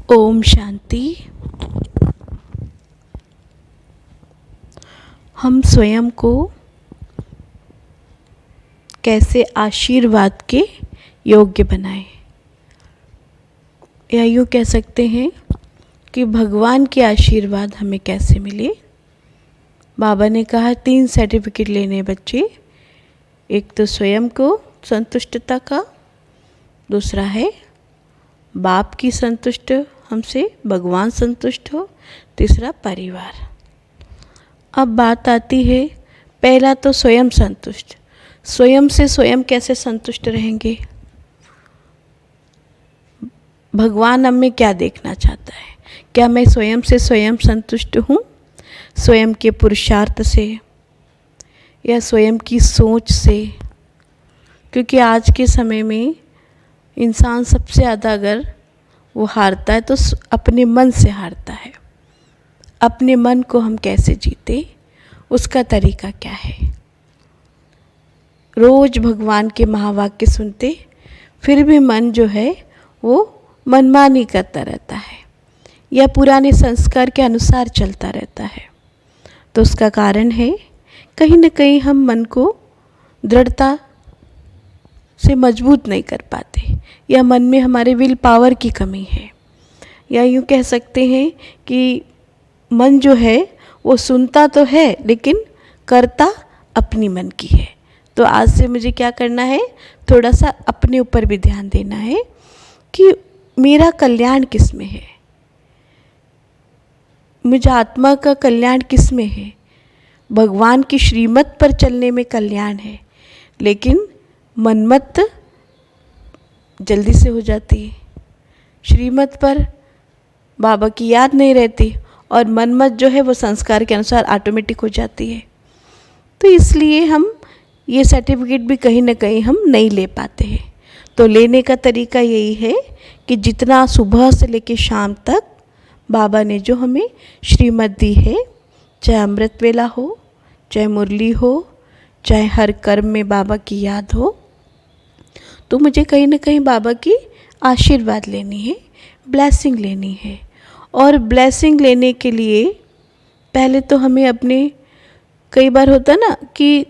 ओम शांति। हम स्वयं को कैसे आशीर्वाद के योग्य बनाएं, या यूँ कह सकते हैं कि भगवान के आशीर्वाद हमें कैसे मिले। बाबा ने कहा 3 सर्टिफिकेट लेने बच्चे, एक तो स्वयं को संतुष्टता का, दूसरा है बाप की संतुष्ट हमसे, भगवान संतुष्ट हो, तीसरा परिवार। अब बात आती है, पहला तो स्वयं संतुष्ट। स्वयं से स्वयं कैसे संतुष्ट रहेंगे? भगवान हम में क्या देखना चाहता है? क्या मैं स्वयं से स्वयं संतुष्ट हूँ? स्वयं के पुरुषार्थ से या स्वयं की सोच से? क्योंकि आज के समय में इंसान सबसे ज़्यादा अगर वो हारता है तो अपने मन से हारता है। अपने मन को हम कैसे जीते, उसका तरीका क्या है? रोज भगवान के महावाक्य सुनते, फिर भी मन जो है वो मनमानी करता रहता है या पुराने संस्कार के अनुसार चलता रहता है। तो उसका कारण है, कहीं न कहीं हम मन को दृढ़ता से मजबूत नहीं कर पाते, या मन में हमारे विल पावर की कमी है, या यूँ कह सकते हैं कि मन जो है वो सुनता तो है लेकिन करता अपनी मन की है। तो आज से मुझे क्या करना है, थोड़ा सा अपने ऊपर भी ध्यान देना है कि मेरा कल्याण किस में है, मुझे आत्मा का कल्याण किस में है। भगवान की श्रीमत पर चलने में कल्याण है, लेकिन मनमत जल्दी से हो जाती है। श्रीमत पर बाबा की याद नहीं रहती और मनमत जो है वो संस्कार के अनुसार ऑटोमेटिक हो जाती है। तो इसलिए हम ये सर्टिफिकेट भी कहीं ना कहीं हम नहीं ले पाते हैं। तो लेने का तरीका यही है कि जितना सुबह से लेकर शाम तक बाबा ने जो हमें श्रीमत दी है, चाहे अमृत वेला हो, चाहे मुरली हो, चाहे हर कर्म में बाबा की याद हो, तो मुझे कहीं ना कहीं बाबा की आशीर्वाद लेनी है, ब्लेसिंग लेनी है। और ब्लेसिंग लेने के लिए पहले तो हमें अपने, कई बार होता है ना कि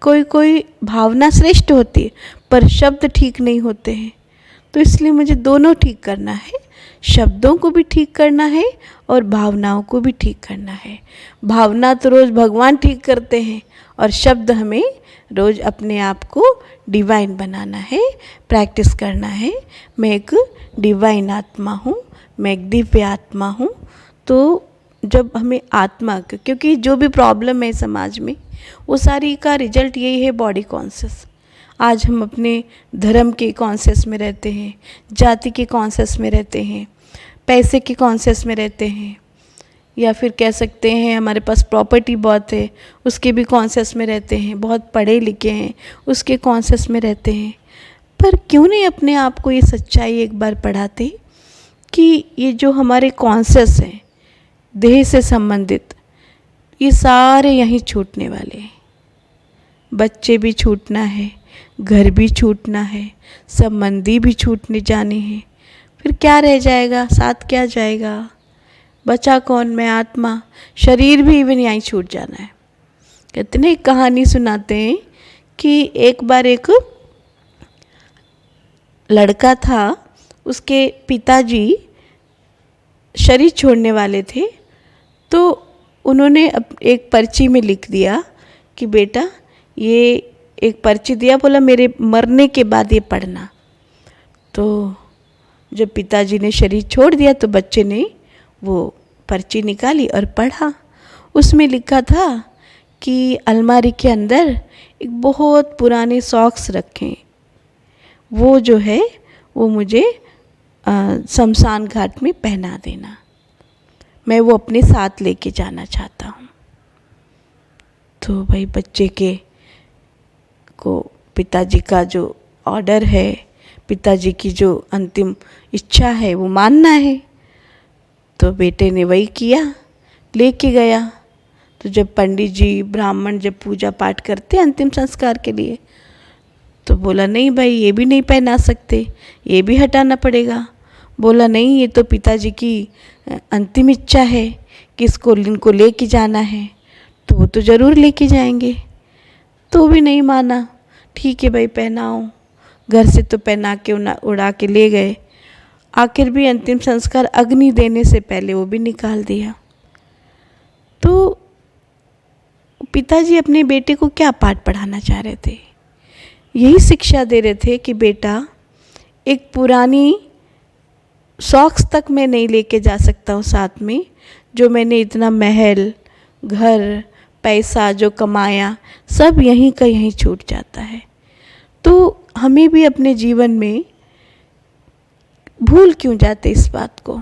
कोई कोई भावना श्रेष्ठ होती है पर शब्द ठीक नहीं होते हैं, तो इसलिए मुझे दोनों ठीक करना है, शब्दों को भी ठीक करना है और भावनाओं को भी ठीक करना है। भावना तो रोज़ भगवान ठीक करते हैं और शब्द हमें रोज़ अपने आप को डिवाइन बनाना है, प्रैक्टिस करना है। मैं एक डिवाइन आत्मा हूँ, मैं एक दिव्य आत्मा हूँ। तो जब हमें आत्मा, क्योंकि जो भी प्रॉब्लम है समाज में वो सारी का रिजल्ट यही है, बॉडी कॉन्शियस। आज हम अपने धर्म के कॉन्शियस में रहते हैं, जाति के कॉन्शियस में रहते हैं, पैसे के कॉन्शियस में रहते हैं, या फिर कह सकते हैं हमारे पास प्रॉपर्टी बहुत है उसके भी कॉन्शियस में रहते हैं, बहुत पढ़े लिखे हैं उसके कॉन्शियस में रहते हैं। पर क्यों नहीं अपने आप को ये सच्चाई एक बार पढ़ाते कि ये जो हमारे कॉन्शियस हैं देह से संबंधित, ये सारे यहीं छूटने वाले हैं। बच्चे भी छूटना है, घर भी छूटना है, संबंधी भी छूटने जाने हैं। फिर क्या रह जाएगा, साथ क्या जाएगा? बचा कौन? मैं आत्मा। शरीर भी इवन यहीं छूट जाना है। कितने कहानी सुनाते हैं कि एक बार एक लड़का था, उसके पिताजी शरीर छोड़ने वाले थे, तो उन्होंने एक पर्ची में लिख दिया कि बेटा, ये एक पर्ची दिया, बोला मेरे मरने के बाद ये पढ़ना। तो जब पिताजी ने शरीर छोड़ दिया तो बच्चे ने वो पर्ची निकाली और पढ़ा। उसमें लिखा था कि अलमारी के अंदर एक बहुत पुराने सॉक्स रखें, वो जो है वो मुझे शमशान घाट में पहना देना, मैं वो अपने साथ लेके जाना चाहता हूँ। तो भाई बच्चे के को पिताजी का जो ऑर्डर है, पिताजी की जो अंतिम इच्छा है वो मानना है। तो बेटे ने वही किया, लेके गया। तो जब पंडित जी ब्राह्मण जब पूजा पाठ करते अंतिम संस्कार के लिए, तो बोला नहीं भाई ये भी नहीं पहना सकते, ये भी हटाना पड़ेगा। बोला नहीं, ये तो पिताजी की अंतिम इच्छा है कि इसको इनको लेके जाना है, तो वो तो ज़रूर लेके जाएंगे। तो भी नहीं माना। ठीक है भाई, पहनाओ। घर से तो पहना के उड़ा के ले गए। आखिर भी अंतिम संस्कार अग्नि देने से पहले वो भी निकाल दिया। तो पिताजी अपने बेटे को क्या पाठ पढ़ाना चाह रहे थे? यही शिक्षा दे रहे थे कि बेटा, एक पुरानी शौक़ तक मैं नहीं लेके जा सकता हूँ साथ में, जो मैंने इतना महल, घर, पैसा जो कमाया, सब यहीं का यहीं छूट जाता है। तो हमें भी अपने जीवन में भूल क्यों जाते इस बात को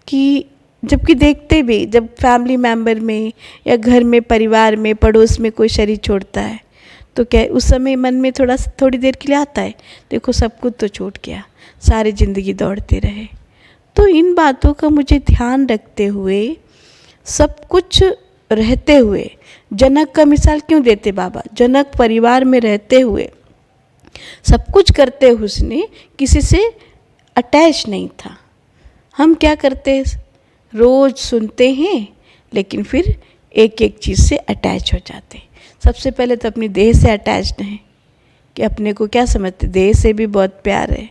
कि जबकि देखते भी, जब फैमिली मेम्बर में या घर में, परिवार में, पड़ोस में कोई शरीर छोड़ता है तो क्या उस समय मन में थोड़ी देर के लिए आता है, देखो सब कुछ तो छूट गया, सारी ज़िंदगी दौड़ते रहे। तो इन बातों का मुझे ध्यान रखते हुए, सब कुछ रहते हुए, जनक का मिसाल क्यों देते बाबा? जनक परिवार में रहते हुए, सब कुछ करते हुए उसने किसी से अटैच नहीं था। हम क्या करते, रोज़ सुनते हैं लेकिन फिर एक एक चीज़ से अटैच हो जाते। सबसे पहले तो अपनी देह से अटैच्ड हैं कि अपने को क्या समझते, देह से भी बहुत प्यार है,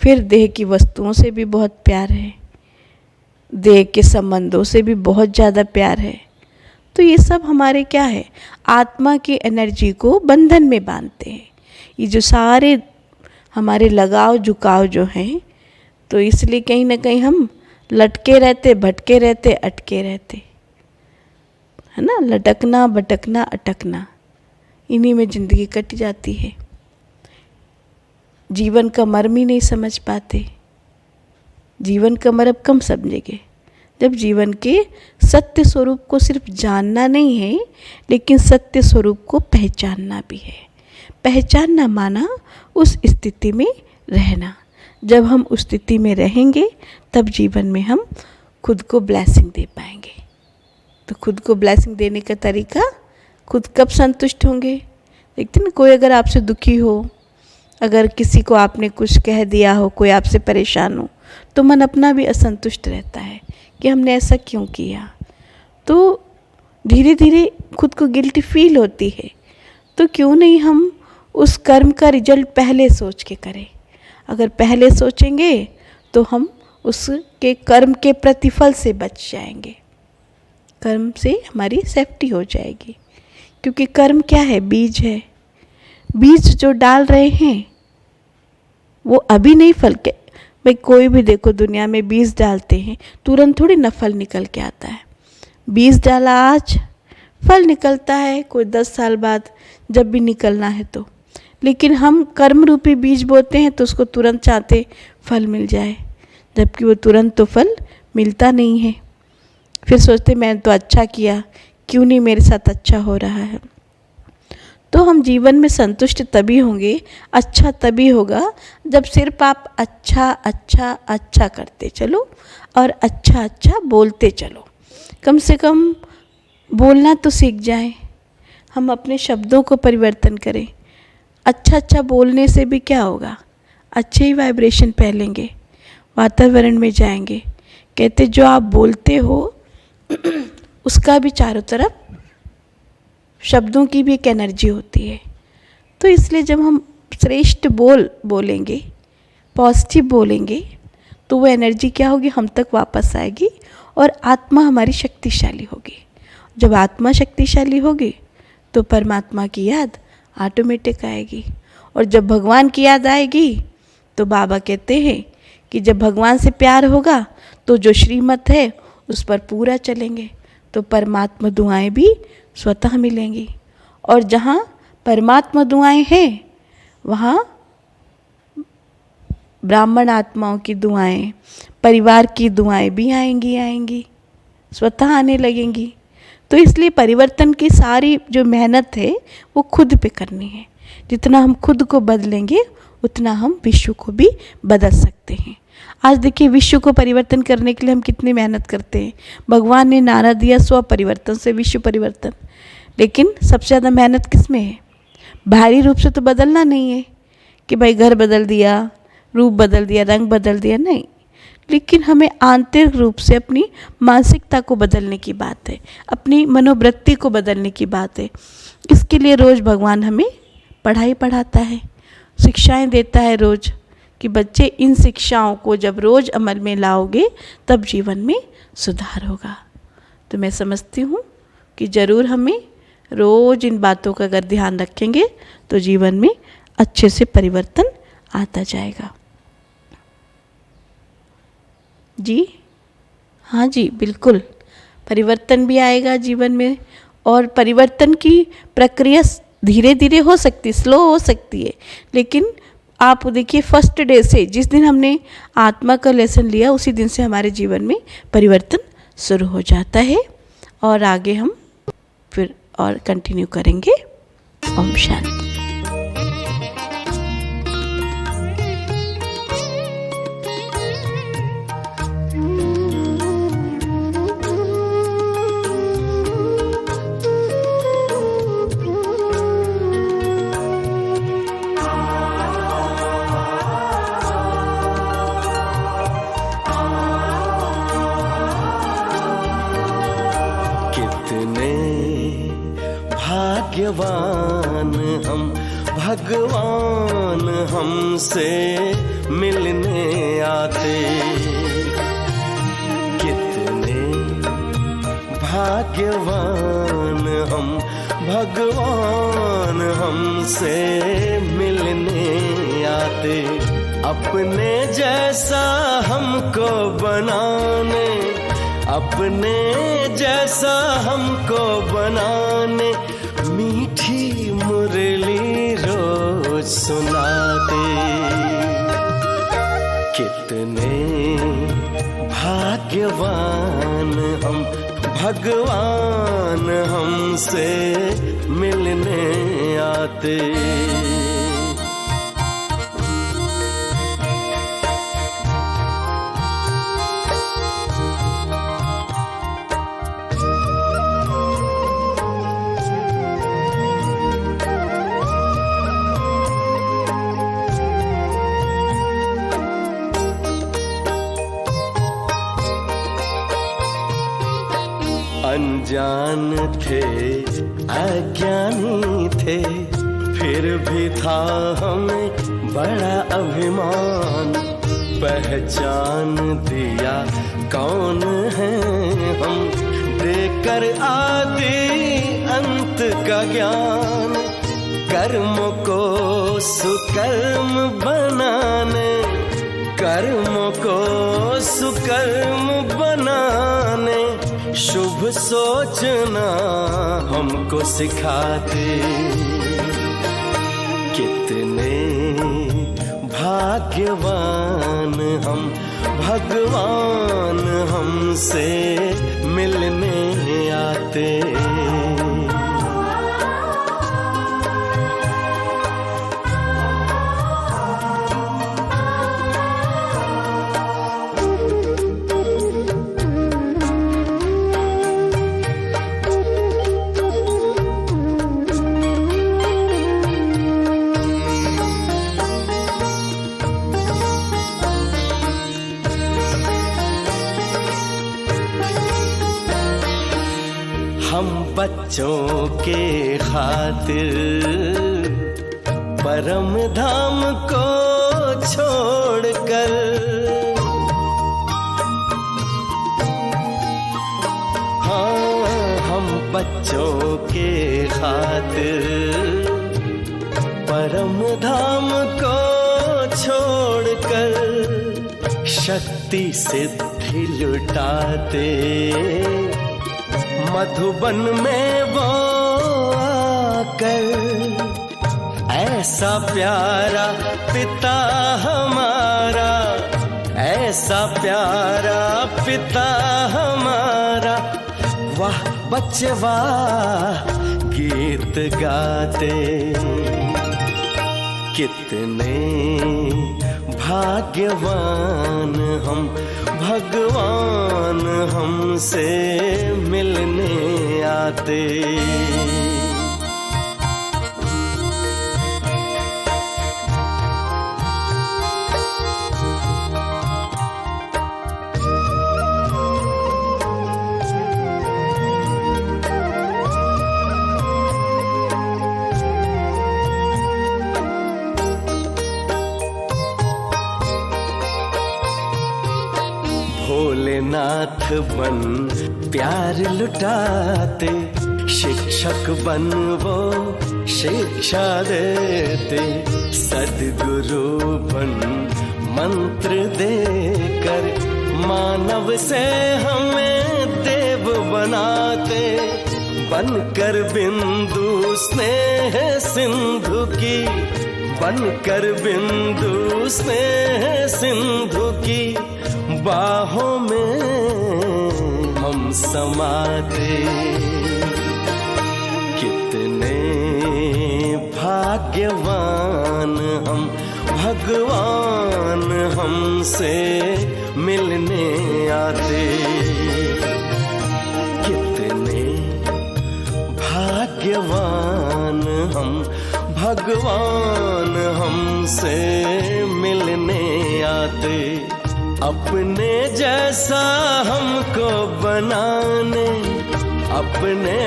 फिर देह की वस्तुओं से भी बहुत प्यार है, देह के संबंधों से भी बहुत ज़्यादा प्यार है। तो ये सब हमारे क्या है, आत्मा की एनर्जी को बंधन में बांधते हैं। ये जो सारे हमारे लगाव झुकाव जो हैं, तो इसलिए कहीं ना कहीं हम लटके रहते, भटके रहते, अटके रहते, है ना। लटकना, भटकना, अटकना, इन्हीं में ज़िंदगी कट जाती है। जीवन का मर्म ही नहीं समझ पाते। जीवन का मर्म कम समझेंगे जब जीवन के सत्य स्वरूप को सिर्फ जानना नहीं है, लेकिन सत्य स्वरूप को पहचानना भी है। पहचानना माना उस स्थिति में रहना। जब हम उस स्थिति में रहेंगे तब जीवन में हम खुद को ब्लेसिंग दे पाएंगे। तो खुद को ब्लेसिंग देने का तरीका, खुद कब संतुष्ट होंगे? देखते ना, कोई अगर आपसे दुखी हो, अगर किसी को आपने कुछ कह दिया हो, कोई आपसे परेशान हो, तो मन अपना भी असंतुष्ट रहता है कि हमने ऐसा क्यों किया। तो धीरे धीरे खुद को गिल्टी फील होती है। तो क्यों नहीं हम उस कर्म का रिजल्ट पहले सोच के करें। अगर पहले सोचेंगे तो हम उसके कर्म के प्रतिफल से बच जाएंगे, कर्म से हमारी सेफ्टी हो जाएगी। क्योंकि कर्म क्या है? बीज है। बीज जो डाल रहे हैं वो अभी नहीं फल के, भाई कोई भी देखो दुनिया में बीज डालते हैं, तुरंत थोड़ी ना फल निकल के आता है। बीज डाला आज, फल निकलता है कोई 10 साल बाद, जब भी निकलना है तो। लेकिन हम कर्म रूपी बीज बोते हैं तो उसको तुरंत चाहते फल मिल जाए, जबकि वो तुरंत तो फल मिलता नहीं है। फिर सोचते मैंने तो अच्छा किया, क्यों नहीं मेरे साथ अच्छा हो रहा है। तो हम जीवन में संतुष्ट तभी होंगे, अच्छा तभी होगा जब सिर्फ आप अच्छा अच्छा अच्छा करते चलो और अच्छा अच्छा बोलते चलो। कम से कम बोलना तो सीख जाएं, हम अपने शब्दों को परिवर्तन करें। अच्छा अच्छा बोलने से भी क्या होगा, अच्छे ही वाइब्रेशन फैलेंगे, वातावरण में जाएंगे। कहते जो आप बोलते हो उसका भी चारों तरफ, शब्दों की भी एक एनर्जी होती है। तो इसलिए जब हम श्रेष्ठ बोलेंगे, पॉजिटिव बोलेंगे, तो वो एनर्जी क्या होगी, हम तक वापस आएगी और आत्मा हमारी शक्तिशाली होगी। जब आत्मा शक्तिशाली होगी तो परमात्मा की याद ऑटोमेटिक आएगी। और जब भगवान की याद आएगी तो बाबा कहते हैं कि जब भगवान से प्यार होगा तो जो श्रीमत है उस पर पूरा चलेंगे, तो परमात्मा दुआएं भी स्वतः मिलेंगी। और जहाँ परमात्मा दुआएं हैं वहाँ ब्राह्मण आत्माओं की दुआएं, परिवार की दुआएं भी आएंगी, स्वतः आने लगेंगी। तो इसलिए परिवर्तन की सारी जो मेहनत है वो खुद पे करनी है। जितना हम खुद को बदलेंगे उतना हम विश्व को भी बदल सकते हैं। आज देखिए विश्व को परिवर्तन करने के लिए हम कितनी मेहनत करते हैं। भगवान ने नारा दिया स्व परिवर्तन से विश्व परिवर्तन, लेकिन सबसे ज़्यादा मेहनत किस में है? बाहरी रूप से तो बदलना नहीं है कि भाई घर बदल दिया, रूप बदल दिया, रंग बदल दिया, नहीं, लेकिन हमें आंतरिक रूप से अपनी मानसिकता को बदलने की बात है, अपनी मनोवृत्ति को बदलने की बात है। इसके लिए रोज़ भगवान हमें पढ़ाई पढ़ाता है, शिक्षाएं देता है रोज़, कि बच्चे इन शिक्षाओं को जब रोज़ अमल में लाओगे तब जीवन में सुधार होगा। तो मैं समझती हूँ कि ज़रूर हमें रोज़ इन बातों का अगर ध्यान रखेंगे तो जीवन में अच्छे से परिवर्तन आता जाएगा। जी हाँ जी, बिल्कुल परिवर्तन भी आएगा जीवन में, और परिवर्तन की प्रक्रिया धीरे धीरे हो सकती, स्लो हो सकती है, लेकिन आप देखिए फर्स्ट डे से, जिस दिन हमने आत्मा का लेसन लिया उसी दिन से हमारे जीवन में परिवर्तन शुरू हो जाता है, और आगे हम फिर और कंटिन्यू करेंगे। ओम शांति। भाग्यवान हम, भगवान हमसे मिलने आते। कितने भाग्यवान हम, भगवान हमसे मिलने आते। अपने जैसा हमको बनाने, अपने जैसा हमको बनाने मीठी मुरली रोज सुनाते। कितने भाग्यवान हम, भगवान हमसे मिलने आते। अनजान थे, अज्ञानी थे, फिर भी था हमें बड़ा अभिमान। पहचान दिया कौन है हम, देकर आदि अंत का ज्ञान। कर्मों को सुकर्म बनाने, कर्मों को सुकर्म बनाने शुभ सोचना हमको सिखाते। कितने भाग्यवान हम, भगवान हमसे मिलने आते। हम बच्चों के खातिर परम धाम को छोड़कर, हाँ हम बच्चों के खातिर परम धाम को छोड़कर शक्ति सिद्धि लुटाते। मधुबन में वो आकर ऐसा प्यारा पिता हमारा, ऐसा प्यारा पिता हमारा, वाह बच्चे वाह गीत गाते। कितने भाग्यवान हम, भगवान हमसे मिलने आते। भोलेनाथ बन प्यार लुटाते, शिक्षक बन वो शिक्षा देते, सद्गुरु बन मंत्र देकर मानव से हमें देव बनाते, बनकर बिंदु स्नेह सिंधु की, बनकर बिंदु स्नेह सिंधु की बाहों में हम समाते। कितने भाग्यवान हम, भगवान हमसे मिलने आते। कितने भाग्यवान हम, भगवान हमसे मिलने आते। अपने जैसा हमको बनाने, अपने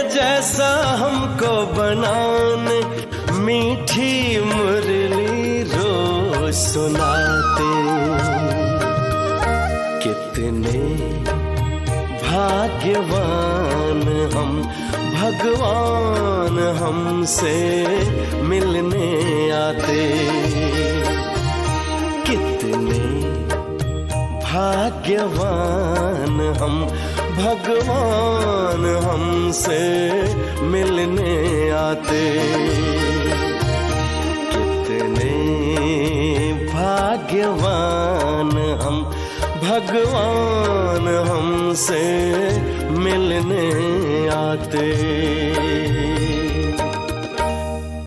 जैसा हमको बनाने मीठी मुरली रोज सुनाते। कितने भाग्यवान हम, भगवान हमसे मिलने आते। कितने भाग्यवान हम, भगवान हमसे मिलने आते। कितने भाग्यवान हम, भगवान हमसे मिलने आते।